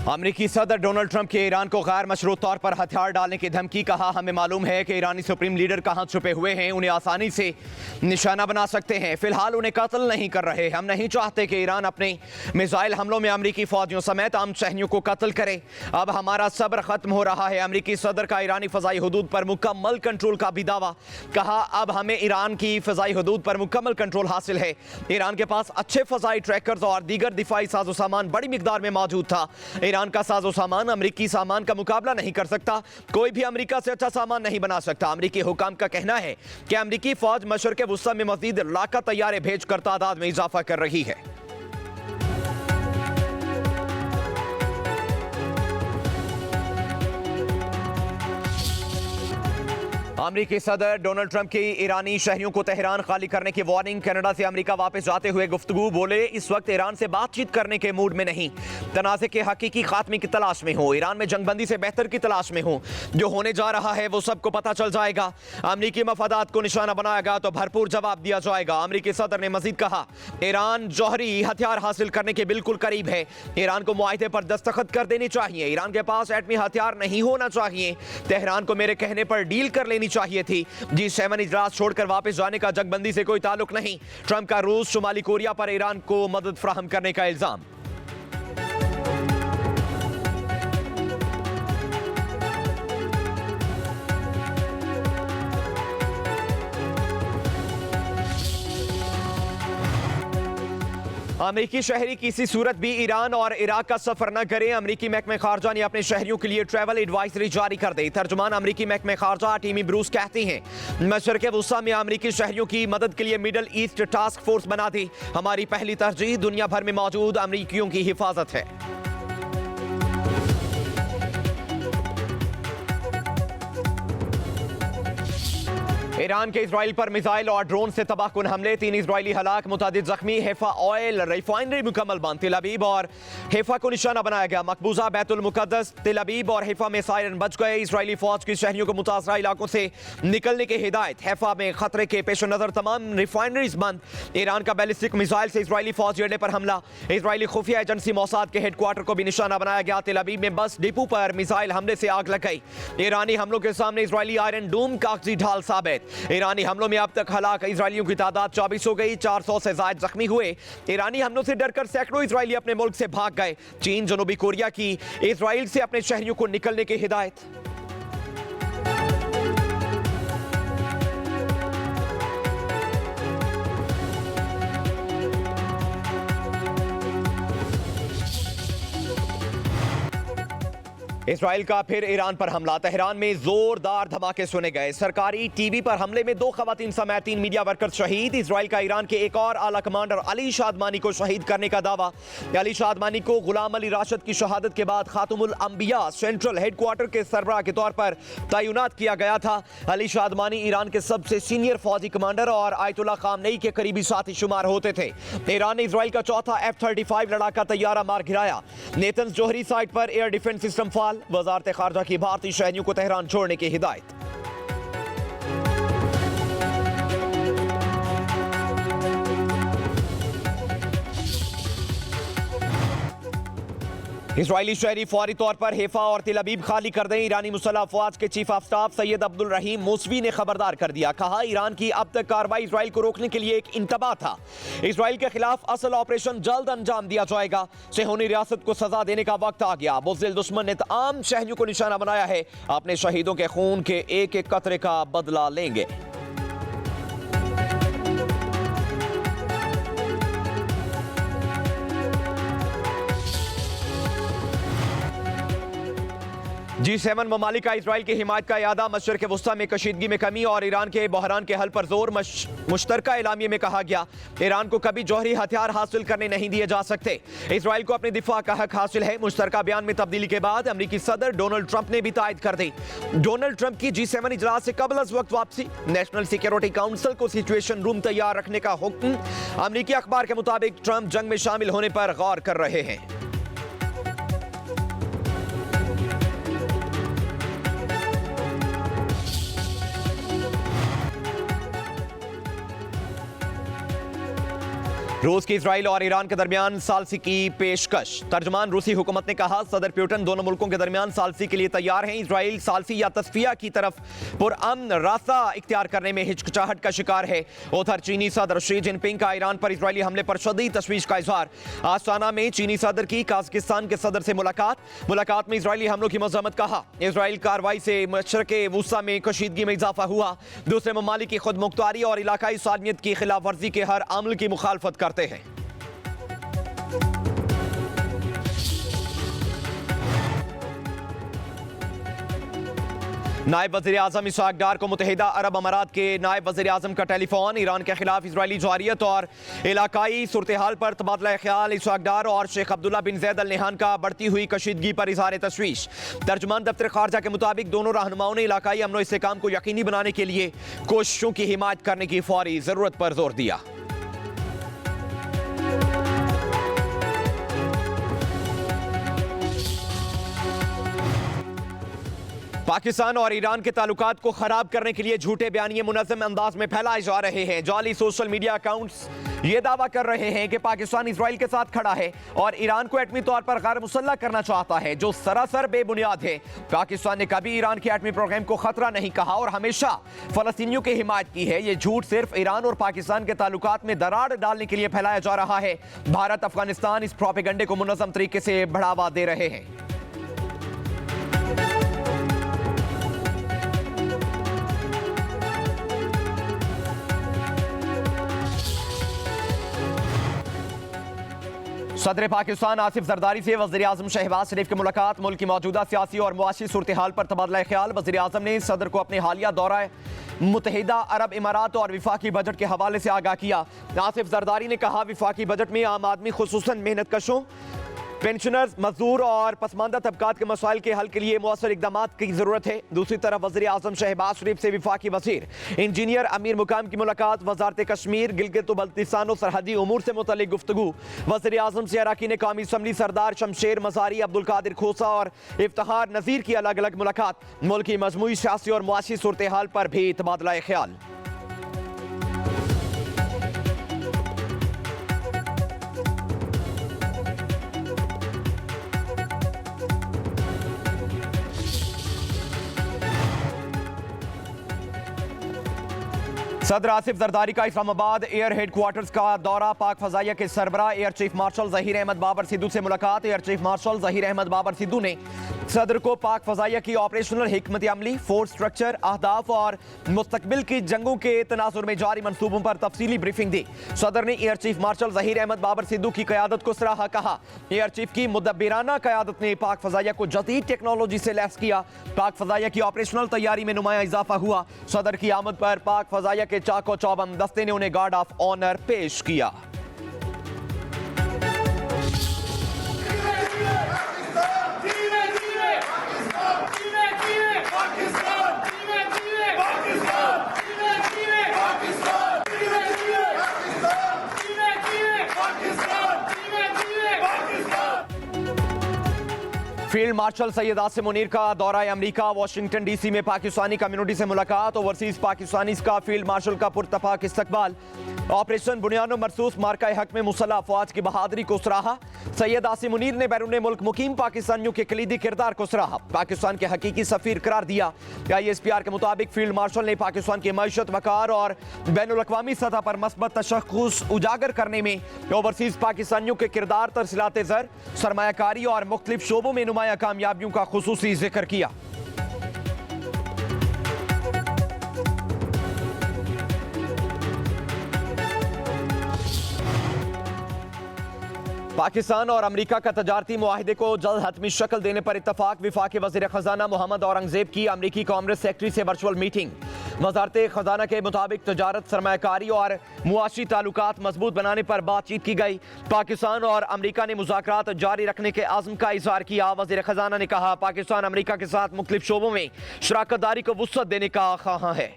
अमेरिकी सदर Donald Trump के ईरान को गैर मशरूत तौर पर हथियार डालने की धमकी। कहा, हमें मालूम है कि ईरानी सुप्रीम लीडर कहां छुपे हुए हैं, उन्हें आसानी से निशाना बना सकते हैं। फिलहाल उन्हें कत्ल नहीं कर रहे। हम नहीं चाहते कि ईरान अपने मिसाइल हमलों में अमेरिकी फौजियों समेत आम शहरियों को कत्ल करे। अब हमारा सब्र खत्म हो रहा है। अमेरिकी सदर का ईरानी फजाई हदूद पर मुकम्मल कंट्रोल का भी दावा। कहा, अब हमें ईरान की फजाई हदूद पर मुकम्मल कंट्रोल हासिल है। ईरान के पास अच्छे फजाई ट्रैकर्स और दीगर दिफाई साजो सामान बड़ी मिकदार में मौजूद था। ईरान का साजो सामान अमेरिकी सामान का मुकाबला नहीं कर सकता। कोई भी अमेरिका से अच्छा सामान नहीं बना सकता। अमेरिकी हुकाम का कहना है कि अमेरिकी फौज मशरक़े वुस्ता में मज़ीद लाखों तैयारे भेजकर तादाद में इजाफा कर रही है। अमेरिकी सदर डोनाल्ड ट्रंप की ईरानी शहरियों को तेहरान खाली करने की वार्निंग। कनाडा से अमेरिका वापस जाते हुए गुफ्तगू। बोले, इस वक्त ईरान से बातचीत करने के मूड में नहीं, तनाज़े के हकीकी खात्मे की तलाश में हूँ। ईरान में जंगबंदी से बेहतर की तलाश में हूँ। जो होने जा रहा है वो सबको पता चल जाएगा। अमेरिकी मफादात को निशाना बनाएगा तो भरपूर जवाब दिया जाएगा। अमेरिकी सदर ने मजीद कहा, ईरान जौहरी हथियार हासिल करने के बिल्कुल करीब है। ईरान को मुआहदे पर दस्तखत कर देनी चाहिए। ईरान के पास एटमी हथियार नहीं होना चाहिए। तेहरान को मेरे कहने पर डील कर लेनी चाहिए थी। G7 इजलास छोड़कर वापस जाने का जंगबंदी से कोई ताल्लुक नहीं। ट्रंप का रूस शुमाली कोरिया पर ईरान को मदद फराहम करने का इल्जाम। अमेरिकी शहरी किसी सूरत भी ईरान और इराक का सफर न करें। अमेरिकी महकमे खारजा ने अपने शहरियों के लिए ट्रैवल एडवाइजरी जारी कर दी। तर्जुमान अमेरिकी महकमे खारजा टीमी ब्रूस कहती हैं, मशरक़े वुस्ता में अमेरिकी शहरियों की मदद के लिए मिडल ईस्ट टास्क फोर्स बना दी। हमारी पहली तरजीह दुनिया भर में मौजूद अमेरिकियों की हिफाजत है। ईरान के इजराइल पर मिसाइल और ड्रोन से तबाहकुन हमले। 3 इजरायली हलाक, मुतादिद जख्मी। हैफा ऑयल रिफाइनरी मुकम्मल बंद। तेल अवीव और हैफा को निशाना बनाया गया। मकबूजा बैतुल मुकद्दस, तेल अवीव और हैफा में सायरन बच गए। इजरायली फौज की शहरियों को मुतासरा इलाकों से निकलने की हिदायत। हैफा में खतरे के पेश नजर तमाम रिफाइनरीज बंद। ईरान का बैलिस्टिक मिसाइल से इजरायली फौजी अड्डे पर हमला। इजरायली खुफिया एजेंसी मोसाद के हेडक्वार्टर को भी निशाना बनाया गया। तेल अवीव में बस डिपो पर मिसाइल हमले से आग लग गई। ईरानी हमलों के सामने इजरायली आयरन डूम कागजी ढाल साबित। ईरानी हमलों में अब तक हलाक इजरायलियों की तादाद 24 हो गई। 400 से ज्यादा जख्मी हुए। ईरानी हमलों से डरकर सैकड़ों इजरायली अपने मुल्क से भाग गए। चीन जनूबी कोरिया की इजराइल से अपने शहरियों को निकलने की हिदायत। इजराइल का फिर ईरान पर हमला। तेहरान में जोरदार धमाके सुने गए। सरकारी टीवी पर हमले में 2 खवातीन समेत 3 मीडिया वर्कर शहीद। इजराइल का ईरान के एक और आला कमांडर अली शादमानी को शहीद करने का दावा। अली शादमानी को गुलाम अली राशिद की शहादत के बाद खातमुल अंबिया सेंट्रल हेडक्वार्टर के सरबराह के तौर पर तैनात किया गया था। अली शादमानी ईरान के सबसे सीनियर फौजी कमांडर और आयतुल्लाह खामनेई के करीबी साथी शुमार होते थे। ईरान ने इजराइल का चौथा F-35 लड़ाका तैयारा मार गिराया। नेतन्स जोहरी साइट पर एयर डिफेंस सिस्टम फाल। वजारत खारजा की भारतीय शहरियों को तेहरान छोड़ने की हिदायत। इजरायली शहरी फौरी तौर पर हैफा और तेल अवीव खाली कर दें। ईरानी मुसल्लह अफवाज के chief of staff Syed Abdul Rahim Mousavi ने खबरदार कर दिया। कहा, ईरान की अब तक कार्रवाई इजराइल को रोकने के लिए एक इंतबा था। इजराइल के खिलाफ असल ऑपरेशन जल्द अंजाम दिया जाएगा। सेहोनी रियासत को सजा देने का वक्त आ गया। बुज़दिल दुश्मन ने आम शहरियों को निशाना बनाया है। अपने शहीदों के खून के एक एक कतरे का बदला लेंगे। G7 ममालिक का इजराइल की हिमायत का यादा। मशरक़े वुस्ता में कशीदगी में कमी और ईरान के बहरान के हल पर जोर। मुश्तरका एलामिया में कहा गया, ईरान को कभी जौहरी हथियार हासिल करने नहीं दिए जा सकते। इजराइल को अपने दिफा का हक हासिल है। मुश्तरका बयान में तब्दीली के बाद अमेरिकी सदर डोनाल्ड ट्रंप ने भी तायद कर दी। डोनाल्ड ट्रंप की G7 इजलास से कबल अज़ वक्त वापसी। नेशनल सिक्योरिटी काउंसिल को सिचुएशन रूम तैयार रखने का हुक्म। अमेरिकी अखबार के मुताबिक ट्रंप जंग में शामिल होने पर गौर कर रहे हैं। रूस की इजराइल और ईरान के दरमियान सालसी की पेशकश। तर्जुमान रूसी हुकूमत ने कहा सदर पुतिन दोनों मुल्कों के दरमियान सालसी के लिए तैयार हैं। इजराइल सालसी या तस्फिया की तरफ पुरअमन रास्ता इख्तियार करने में हिचकिचाहट का शिकार है। उधर चीनी सदर शी जिनपिंग का ईरान पर इजरायली हमले पर शदीद तशवीश का इजहार। आस्ताना में चीनी सदर की काजाकिस्तान के सदर से मुलाकात में इजरायली हमलों की मजम्मत। कहा इजराइल कार्रवाई से मशरक़े वुस्ता में कशीदगी में इजाफा हुआ। दूसरे ममालिक की खुद मुख्तारी और इलाकाई सालमियत की खिलाफ वर्जी के हर अमल की मुखालफत करते हैं। नायब वज़ीर आज़म इसहाक डार को मुत्तहिदा अरब अमारात के नायब वज़ीर आज़म का टेलीफोन। ईरान के खिलाफ इजरायली जारियत और इलाकाई सूरत हाल पर तबादला ख्याल। इसहाक डार और शेख अब्दुल्ला बिन जैद अल नहान का बढ़ती हुई कशीदगी पर इजहार तशवीश। तर्जुमान दफ्तर खारजा के मुताबिक दोनों रहनुमाओं ने इलाकाई अमन व इस्तेहकाम को यकीनी बनाने के लिए कोशिशों की हिमायत करने की फौरी ज़रूरत पर जोर दिया। पाकिस्तान और ईरान के ताल्लुकात को खराब करने के लिए झूठे बयानिए मुनज़्ज़म अंदाज में फैलाए जा रहे हैं। जाली सोशल मीडिया अकाउंट्स ये दावा कर रहे हैं कि पाकिस्तान इजराइल के साथ खड़ा है और ईरान को एटमी तौर पर गैर मुसल्लह करना चाहता है, जो सरासर बेबुनियाद है। पाकिस्तान ने कभी ईरान के एटमी प्रोग्राम को खतरा नहीं कहा और हमेशा फलस्तीनियों की हिमायत की है। ये झूठ सिर्फ ईरान और पाकिस्तान के ताल्लुकात में दरार डालने के लिए फैलाया जा रहा है। भारत अफगानिस्तान इस प्रोपेगेंडे को मुनज़्ज़म तरीके से बढ़ावा दे रहे हैं। सदर पाकिस्तान आसिफ जरदारी से वज़ीर आज़म शहबाज शरीफ की मुलाकात। मुल्क की मौजूदा सियासी और मुआशी सूरत हाल पर तबादला ख्याल। वज़ीर आज़म ने सदर को अपने हालिया दौरा मुत्तहिदा अरब इमारात और विफाकी बजट के हवाले से आगाह किया। आसिफ जरदारी ने कहा विफाकी बजट में आम आदमी खुसूसन मेहनत कशों, पेंशनर्स, मजदूर और पसमानदा तबकात के मसाइल के हल के लिए मौसर इकदाम की जरूरत है। दूसरी तरफ वज़ीर आज़म शहबाज शरीफ से विफाकी वज़ीर इंजीनियर अमीर मुकाम की मुलाकात। वजारत कश्मीर, गिलगित व बल्तिस्तान और सरहदी उमूर से मुतल्लिक गुफ्तगू। वज़ीर आज़म से अरकान कौमी असम्बली सरदार शमशेर मज़ारी, अब्दुल कादिर खोसा और इफ्तिखार नज़ीर की अलग अलग मुलाकात। मुल्क की मजमूई सियासी और मुआशी सूरत हाल पर भी तबादला ख्याल। सदर आसिफ जरदारी का इस्लामाबाद एयर हेडक्वार्टर्स का दौरा। पाक फजाइया के सरबरा air chief marshal Zaheer Ahmed Babar Sidhu से मुलाकात। Air chief marshal Zaheer Ahmed Babar Sidhu ने सदर को पाक फजाइया की ऑपरेशनल हिकमत अमली, फोर्स स्ट्रक्चर, अहदाफ और मुस्तकबिल की जंगों के तनाजुर में जारी मनसूबों पर तफसीली ब्रीफिंग दी। सदर ने air chief marshal Zaheer Ahmed Babar Sidhu की क़यादत को सराहा। कहा एयर चीफ की मुदब्बिराना क़यादत ने पाक फजाइया को जदीद टेक्नोलॉजी से लैस किया। पाक फजाइया की ऑपरेशनल तैयारी में नुमाया इजाफा हुआ। सदर की आमद पर पाक फजाइया के चाको चौबंद दस्ते ने उन्हें गार्ड ऑफ ऑनर पेश किया। फील्ड मार्शल सैयद आसिम मुनीर का दौरा अमरीका। वाशिंगटन डीसी में पाकिस्तानी कम्युनिटी से मुलाकात। ओवरसीज पाकिस्तानी का फील्ड मार्शल का पुरतफाक इस्तकबाल। ऑपरेशन बुनियानो मरसूस मार्का हक में मुसल्लह अफवाज की बहादुरी को सराहा। सैयद आसिम मुनीर ने बैरून मुल्क मुकीम पाकिस्तानियों के कलीदी किरदार को सराहा। पाकिस्तान के हकीकी सफीर करार दिया। ISPR के मुताबिक फील्ड मार्शल ने पाकिस्तान की मईशत, वकार और बैनुल-अक़वामी सतह पर मस्बत तशख़्ख़ुस उजागर करने में ओवरसीज पाकिस्तानियों के किरदार, तरसीलात ज़र, सरमायाकारी और मुख्तलिफ शोबों में नुमाया कामयाबियों का खुसूसी जिक्र किया। पाकिस्तान और अमेरिका का तजारती मुआहिदे को जल्द हतमी शक्ल देने पर इत्तफाक। वफाकी वज़ीर ख़ज़ाना मोहम्मद औरंगज़ेब की अमेरिकी कांग्रेस सेक्रेटरी से वर्चुअल मीटिंग। वज़ारत ख़ज़ाना के मुताबिक तजारत, सरमायाकारी और मुआशी ताल्लुकात मजबूत बनाने पर बातचीत की गई। पाकिस्तान और अमेरिका ने मुज़ाकरात जारी रखने के आज़म का इज़हार किया। वज़ीर ख़ज़ाना ने कहा पाकिस्तान अमेरिका के साथ मुख्तलिफ शोबों में शराकत दारी को वुसअत देने का ख़्वाहां है।